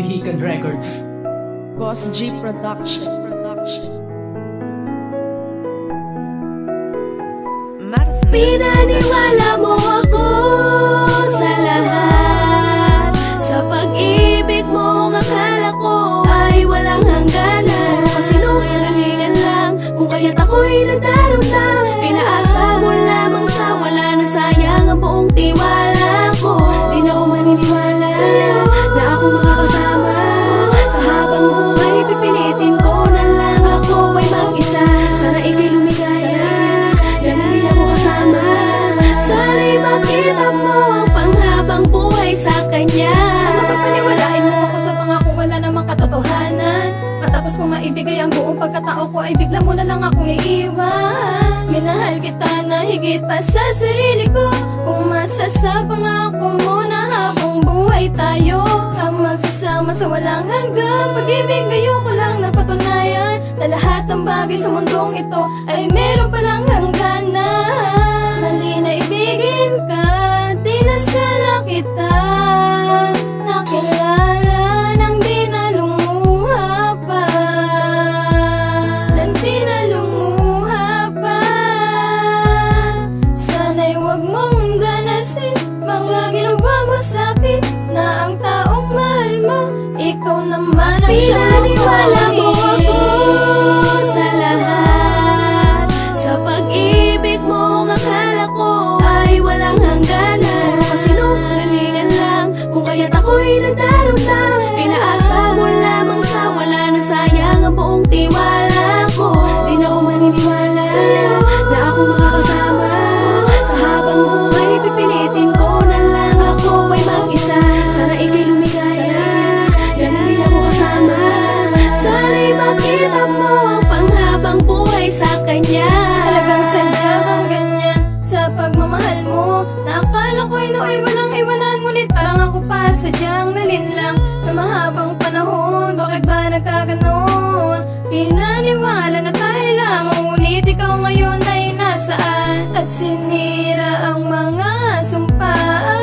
Pihikan Records. Boss G Production. Pinaniwala mo ako sa lahat. Sa pag-ibig mo, akala ko ay walang hangganan. Kasinungalingan lang, kung kaya't ako'y nagdarumdam. Pinaasa mo lamang sa wala na, sayang ang buong tiwala ko. Di na ako maniniwala sa'yo na ako makakasama. Sa habang buhay, pipilitin ko na lang ako ay mag-isa. Sana ika'y lumigaya, na hindi ako kasama. Sana'y makita mo ang panghabang buhay sa kanya. Mapapaniwalain mo ako sa pangako, wala namang katotohanan. Matapos kong maibigay ang buong pagkatao ko, ay bigla mo na lang akong iiwan. Minahal kita na higit pa sa sarili ko. Umasa sa pangako mo na habang buhay tayo ang magsasama sa walang hanggang pag-ibig. Ngayon ko lang napatunayan na lahat ng bagay sa mundong ito ay meron palang hangganan. Mali na ibigin ka, di na sana kita nakilala nang di na lumuha pa. Nang di na lumuha pa. Sana'y wag mong danasin mga ginawa mo sa'kin, na ang taong mahal mo, ikaw naman ang siyang Pinaniwala mo ako sa lahat. Sa pag-ibig mo, akala ko ay walang hangganan. Kasinungalingan lang, kung kaya't ako'y nagdarumdam. Pinaasa mo lamang sa wala na, sayang ang buong tiwala ko. Di na ako maniniwala sa'yo na ako makakasama. Sa habang buhay, pipilitin ko na lang ako ay mag-isa. Sana ika'y lumigaya, na hindi ako kasama. Sana'y makita mo ang panghabang buhay sa kanya. Talagang sadya bang ganyan sa pagmamahal mo, na akala ko'y nooy walang iwanan. Ngunit parang ako pa sadyang nalinlang na mahabang panahon. Bakit ba nagkaganon? Pinaniwala na tayo lamang, ngunit ikaw ngayon ay nasaan? At sinira ang mga sumpaan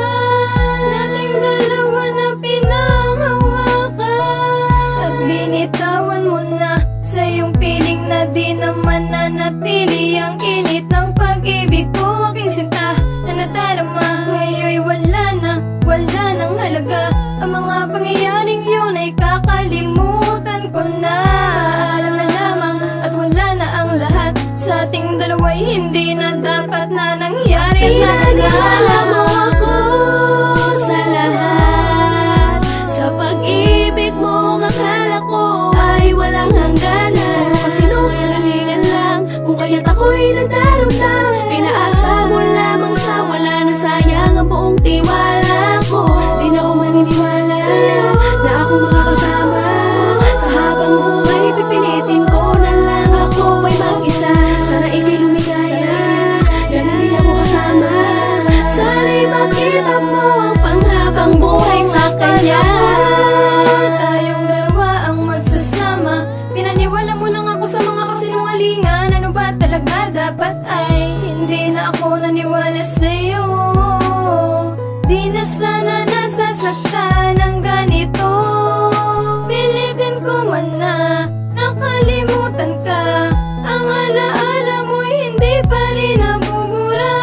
nating dalawa na pinanghawakan. At binitawan mo na sa iyong piling na di naman nanatili ang init ng pag-ibig ko. Aking sinta na nadarama, ngayon'y wala nang halaga. Ang mga pangyayaring yun ay kakalimutan ko na. Alam na lamang at wala na ang lahat sa ating dalawa'y hindi na dapat na nangyari. Pinaniwala mo ako sa lahat. Sa pag-ibig mo, akala ko ay walang hangganan. Kasinungalingan lang, kung kaya't ako'y nagdarumdam. Pinaasa mo lamang sa wala na, sayang ang buong tiwala ko. Di na ako maniniwala sa'yo na ako makakasama. Sa habang buhay, pipilitin ko na lang ako ay mag-isa. Sana ika'y lumigaya, na hindi ako kasama. Sana'y makita mo ang panghabang buhay sa kanya. Tayong dalawa ang magsasama. Pinaniwala mo lang ako sa mga kasinungalingan. Ano ba talaga dapat ay hindi na ako naniwala sa'yo. Di na sana nasasaktan ng ganito. Pilitin ko man na nakalimutan ka. Ang alaala mo'y hindi pa rin nabubura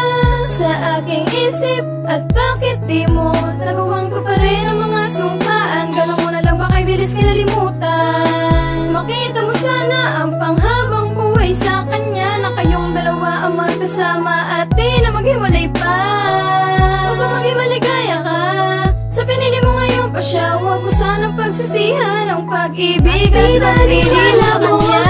sa aking isip. At bakit di mo nagawang ko pa rin ang mga sumpaan? Galang mo na lang, baka'y bilis kinalimutan. Makita mo sana ang panghabang buhay sa kanya, na kayong dalawa ang magkasama at di na maghiwalay pa. Upang maging maligaya ka sa pinili mo ngayon pa siya, huwag mo sanang pagsisihan ang pag-ibig at pagpili sa kanya.